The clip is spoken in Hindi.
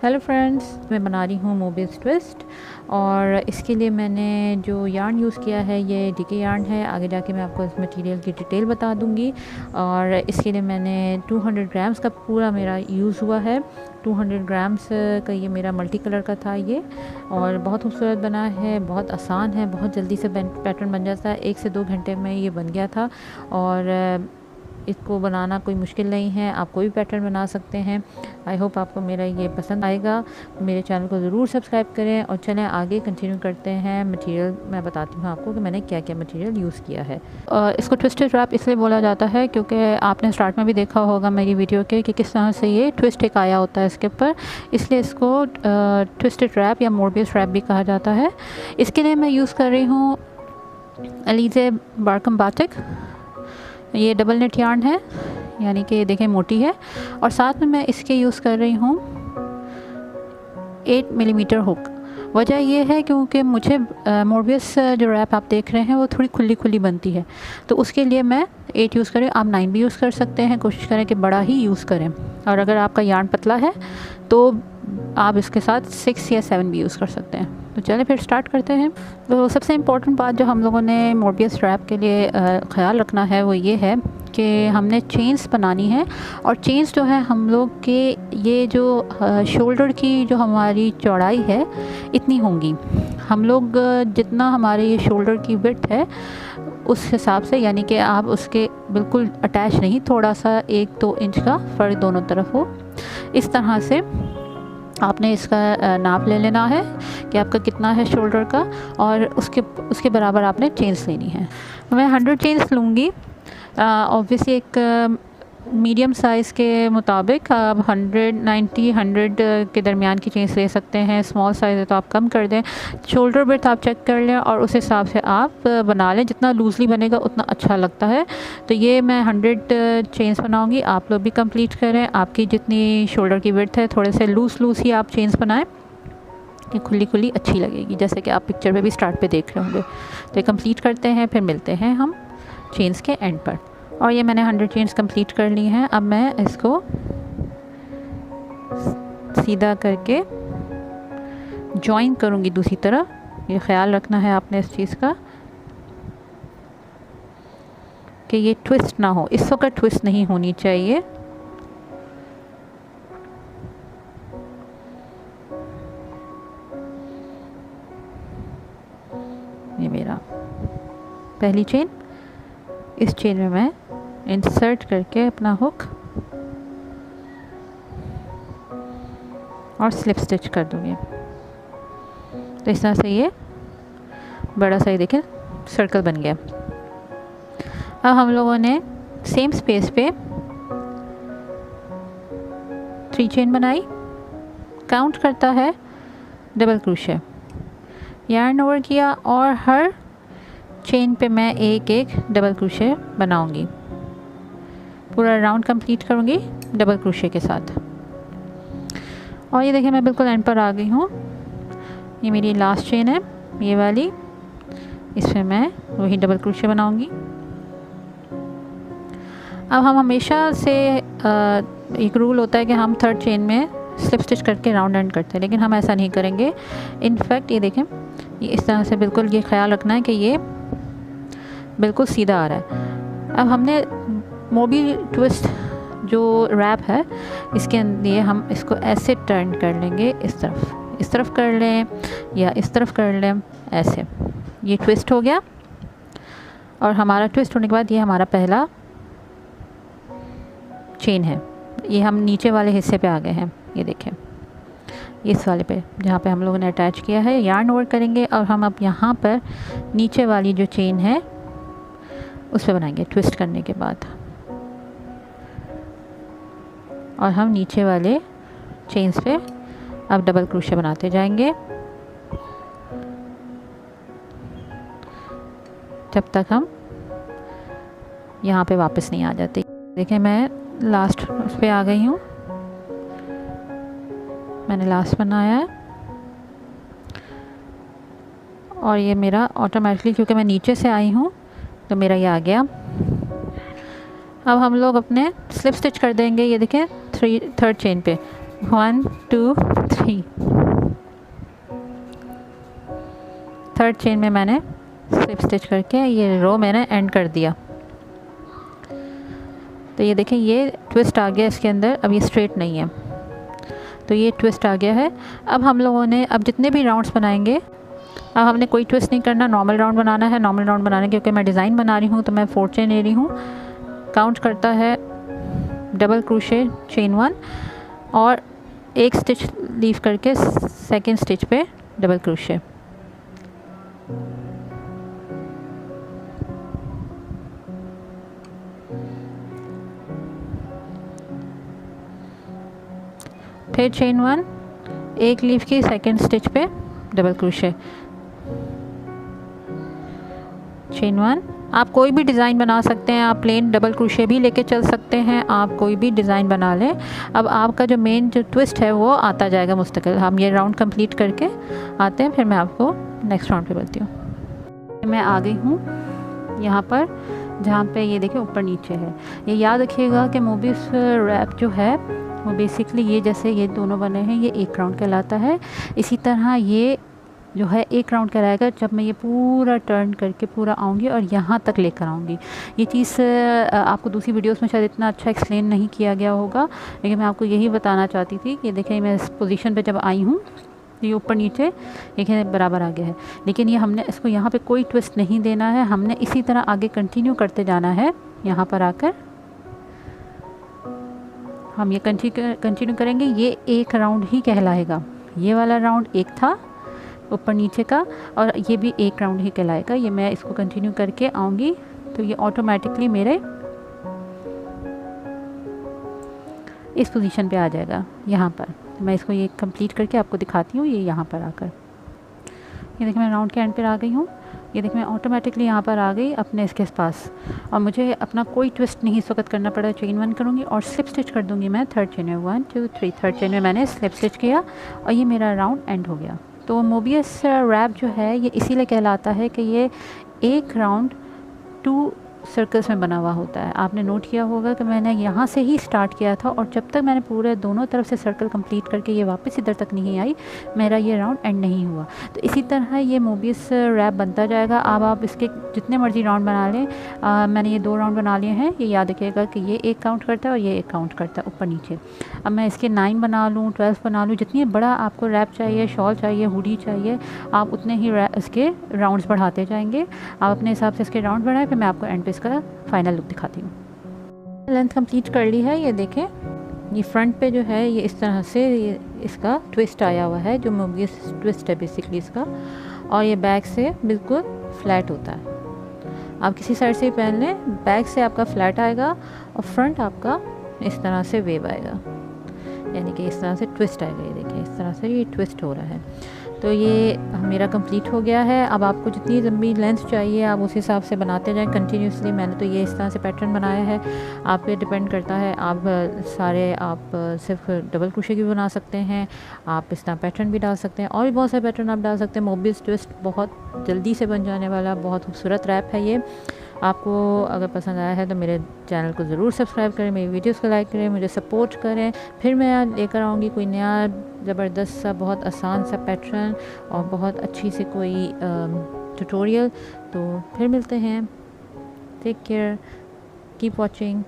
हेलो फ्रेंड्स, मैं बना रही हूँ मोबियस ट्विस्ट। और इसके लिए मैंने जो यार्न यूज़ किया है ये डीके यार्न है। आगे जाके मैं आपको इस मटेरियल की डिटेल बता दूँगी। और इसके लिए मैंने 200 ग्राम्स का पूरा मेरा यूज़ हुआ है। 200 ग्राम्स का ये मेरा मल्टी कलर का था ये। और बहुत खूबसूरत बना है, बहुत आसान है, बहुत जल्दी से पैटर्न बन जाता है। 1 से 2 घंटे में ये बन गया था। और इसको बनाना कोई मुश्किल नहीं है, आप कोई भी पैटर्न बना सकते हैं। आई होप आपको मेरा ये पसंद आएगा। मेरे चैनल को ज़रूर सब्सक्राइब करें। और चलें आगे कंटिन्यू करते हैं। मटेरियल मैं बताती हूँ आपको कि मैंने क्या क्या मटेरियल यूज़ किया है। इसको ट्विस्टेड रैप इसलिए बोला जाता है क्योंकि आपने स्टार्ट में भी देखा होगा मेरी वीडियो के कि किस तरह से ये ट्विस्ट एक आया होता है इसके ऊपर, इसलिए इसको ट्विस्टेड रैप या मोबियस रैप भी कहा जाता है। इसके लिए मैं यूज़ कर रही हूँ अलीज़े बारकम बाटिक। ये डबल नेट यार्न है, यानी कि देखें मोटी है। और साथ में मैं इसके यूज़ कर रही हूँ 8 मिलीमीटर हुक। वजह ये है क्योंकि मुझे मोबियस जो रैप आप देख रहे हैं वो थोड़ी खुली खुली बनती है, तो उसके लिए मैं 8 यूज़ करें। आप 9 भी यूज़ कर सकते हैं, कोशिश करें कि बड़ा ही यूज़ करें। और अगर आपका यार्न पतला है तो आप इसके साथ 6 या 7 भी यूज़ कर सकते हैं। तो चलिए फिर स्टार्ट करते हैं। तो सबसे इम्पोर्टेंट बात जो हम लोगों ने मोबियस रैप के लिए ख़्याल रखना है वो ये है कि हमने चेन्स बनानी है। और चेन्स जो है हम लोग के ये जो शोल्डर की जो हमारी चौड़ाई है इतनी होंगी। हम लोग जितना हमारे ये शोल्डर की विड्थ है उस हिसाब से, यानी कि आप उसके बिल्कुल अटैच नहीं, थोड़ा सा 1-2 इंच का फ़र्क दोनों तरफ हो, इस तरह से आपने इसका नाप ले लेना है कि आपका कितना है शोल्डर का। और उसके बराबर आपने चेन्स लेनी है। मैं 100 चेन्स लूँगी। ऑब्वियसली एक मीडियम साइज़ के मुताबिक आप 100 के दरमियान की चेन्स ले सकते हैं। स्मॉल साइज़ है तो आप कम कर दें। शोल्डर विड्थ आप चेक कर लें और उस हिसाब से आप बना लें। जितना लूज़ली बनेगा उतना अच्छा लगता है। तो ये मैं 100 चेन्स बनाऊंगी, आप लोग भी कंप्लीट करें। आपकी जितनी शोल्डर की विड्थ है थोड़े से लूज़ ही आप चेन्स बनाएं कि खुली खुली अच्छी लगेगी, जैसे कि आप पिक्चर में भी स्टार्ट पे देख रहे होंगे। तो ये कंप्लीट करते हैं, फिर मिलते हैं हम चेन्स के एंड पर। और ये मैंने 100 चेन्स कंप्लीट कर ली हैं। अब मैं इसको सीधा करके जॉइन करूँगी दूसरी तरफ। ये ख्याल रखना है आपने इस चीज़ का कि ये ट्विस्ट ना हो, इस वक्त ट्विस्ट नहीं होनी चाहिए। ये मेरा पहली चेन, इस चेन में मैं इंसर्ट करके अपना हुक और स्लिप स्टिच कर दूँगी। तो इस तरह से ये बड़ा सा, देखें सर्कल बन गया। अब हम लोगों ने सेम स्पेस पे 3 चेन बनाई। काउंट करता है डबल क्रोशे, यार्न ओवर किया और हर चेन पे मैं एक डबल क्रोशे बनाऊंगी। पूरा राउंड कंप्लीट करूंगी डबल क्रोशे के साथ। और ये देखिए मैं बिल्कुल एंड पर आ गई हूँ। ये मेरी लास्ट चेन है, ये वाली, इसमें मैं वही डबल क्रोशे बनाऊंगी। अब हम हमेशा से एक रूल होता है कि हम 3rd चेन में स्लिप स्टिच करके राउंड एंड करते हैं, लेकिन हम ऐसा नहीं करेंगे। इनफैक्ट ये देखें, ये इस तरह से बिल्कुल ये ख्याल रखना है कि ये बिल्कुल सीधा आ रहा है। अब हमने मोबी ट्विस्ट जो रैप है इसके लिए हम इसको ऐसे टर्न कर लेंगे, इस तरफ कर लें या इस तरफ कर लें, ऐसे। ये ट्विस्ट हो गया। और हमारा ट्विस्ट होने के बाद ये हमारा पहला चेन है। ये हम नीचे वाले हिस्से पे आ गए हैं, ये देखें इस वाले पे जहाँ पे हम लोगों ने अटैच किया है। यार्न ओवर करेंगे और हम अब यहाँ पर नीचे वाली जो चेन है उस पर बनाएंगे ट्विस्ट करने के बाद। और हम नीचे वाले चेन्स पे अब डबल क्रोशे बनाते जाएंगे जब तक हम यहाँ पे वापस नहीं आ जाते। देखें मैं लास्ट उस पे आ गई हूँ, मैंने लास्ट बनाया है। और ये मेरा ऑटोमेटिकली, क्योंकि मैं नीचे से आई हूँ तो मेरा ये आ गया। अब हम लोग अपने स्लिप स्टिच कर देंगे। ये देखें 3rd चेन पे 1 2 3, थर्ड चेन में मैंने स्लिप स्टिच करके ये रो मैंने एंड कर दिया। तो ये देखें ये ट्विस्ट आ गया इसके अंदर, अब ये स्ट्रेट नहीं है, तो ये ट्विस्ट आ गया है। अब हम लोगों ने अब जितने भी राउंड्स बनाएंगे, अब हमने कोई ट्विस्ट नहीं करना, नॉर्मल राउंड बनाना है। नॉर्मल राउंड बनाने क्योंकि मैं डिज़ाइन बना रही हूँ तो मैं 4 चेन ले रही हूँ। काउंट करता है डबल क्रोशे चेन 1 और एक स्टिच लीव करके सेकंड स्टिच पे डबल क्रोशे। फिर चेन 1, एक लीव की सेकंड स्टिच पे डबल क्रोशे, चेन 1। आप कोई भी डिज़ाइन बना सकते हैं, आप प्लेन डबल क्रोशे भी लेके चल सकते हैं, आप कोई भी डिज़ाइन बना लें। अब आपका जो मेन जो ट्विस्ट है वो आता जाएगा मुस्तकिल। हम ये राउंड कंप्लीट करके आते हैं, फिर मैं आपको नेक्स्ट राउंड पे बोलती हूँ। मैं आ गई हूँ यहाँ पर जहाँ पे ये देखिए ऊपर नीचे है। ये याद रखिएगा कि मोबियस रैप जो है वो बेसिकली ये जैसे ये दोनों बने हैं ये एक राउंड कहलाता है, इसी तरह ये जो है एक राउंड कराएगा जब मैं ये पूरा टर्न करके पूरा आऊँगी और यहाँ तक लेकर आऊँगी। ये चीज़ आपको दूसरी वीडियोस में शायद इतना अच्छा एक्सप्लेन नहीं किया गया होगा, लेकिन मैं आपको यही बताना चाहती थी कि देखिए मैं इस पोजीशन पे जब आई हूँ ये ऊपर नीचे देखिए बराबर आ गया है, लेकिन ये हमने इसको यहाँ पे कोई ट्विस्ट नहीं देना है, हमने इसी तरह आगे कंटिन्यू करते जाना है। यहाँ पर आकर हम ये कंटिन्यू करेंगे, ये एक राउंड ही कहलाएगा। ये वाला राउंड एक था ऊपर नीचे का और ये भी एक राउंड ही कहलाएगा। ये मैं इसको कंटिन्यू करके आऊँगी तो ये ऑटोमेटिकली मेरे इस पोजीशन पे आ जाएगा। यहाँ पर मैं इसको ये कंप्लीट करके आपको दिखाती हूँ। ये यहाँ पर आकर ये देखिए मैं राउंड के एंड पर आ गई हूँ। ये देखिए मैं ऑटोमेटिकली यहाँ पर आ गई अपने इसके पास और मुझे अपना कोई ट्विस्ट नहीं इस वक्त करना पड़ा। चेन 1 करूँगी और स्लिप स्टिच कर दूँगी मैं थर्ड चेन में। 1 2 3 थर्ड चेन में मैंने स्लिप स्टिच किया और ये मेरा राउंड एंड हो गया। तो मोबियस रैप जो है ये इसीलिए कहलाता है कि ये एक राउंड 2 सर्कल्स में बना हुआ होता है। आपने नोट किया होगा कि मैंने यहाँ से ही स्टार्ट किया था और जब तक मैंने पूरे दोनों तरफ से सर्कल कंप्लीट करके ये वापस इधर तक नहीं आई मेरा ये राउंड एंड नहीं हुआ। तो इसी तरह ये मोबियस रैप बनता जाएगा। अब आप इसके जितने मर्जी राउंड बना लें। मैंने ये 2 राउंड बना लिए हैं। ये याद रखिएगा कि ये एक काउंट करता है और ये एक काउंट करता है ऊपर नीचे। अब मैं इसके 9 बना लूँ 12 बना लूँ, जितनी बड़ा आपको रैप चाहिए, शॉल चाहिए, हुडी चाहिए, आप उतने ही इसके राउंड्स बढ़ाते जाएंगे। आप अपने हिसाब से इसके राउंड बढ़ाएं, फिर मैं आपको एंड पे इसका फाइनल लुक दिखाती हूँ। लेंथ कंप्लीट कर ली है। ये देखें ये फ्रंट पे जो है ये इस तरह से ये इसका ट्विस्ट आया हुआ है जो मोबियस ट्विस्ट है बेसिकली इसका, और ये बैक से बिल्कुल फ्लैट होता है। आप किसी साइड से पहन लें, बैक से आपका फ्लैट आएगा और फ्रंट आपका इस तरह से वेव आएगा, यानी कि इस तरह से ट्विस्ट आएगा। ये देखिए इस तरह से ये ट्विस्ट हो रहा है। तो ये मेरा कंप्लीट हो गया है। अब आपको जितनी लंबी लेंथ चाहिए आप उस हिसाब से बनाते जाएं कंटिन्यूसली। मैंने तो ये इस तरह से पैटर्न बनाया है, आप पे डिपेंड करता है। आप सारे आप सिर्फ डबल क्रोशे की भी बना सकते हैं, आप इस तरह पैटर्न भी डाल सकते हैं और भी बहुत सारे पैटर्न आप डाल सकते हैं। मोबियस ट्विस्ट बहुत जल्दी से बन जाने वाला बहुत खूबसूरत रैप है ये। आपको अगर पसंद आया है तो मेरे चैनल को ज़रूर सब्सक्राइब करें, मेरी वीडियोस को लाइक करें, मुझे सपोर्ट करें। फिर मैं लेकर आऊँगी कोई नया ज़बरदस्त सा बहुत आसान सा पैटर्न और बहुत अच्छी सी कोई ट्यूटोरियल। तो फिर मिलते हैं। Take care, keep watching.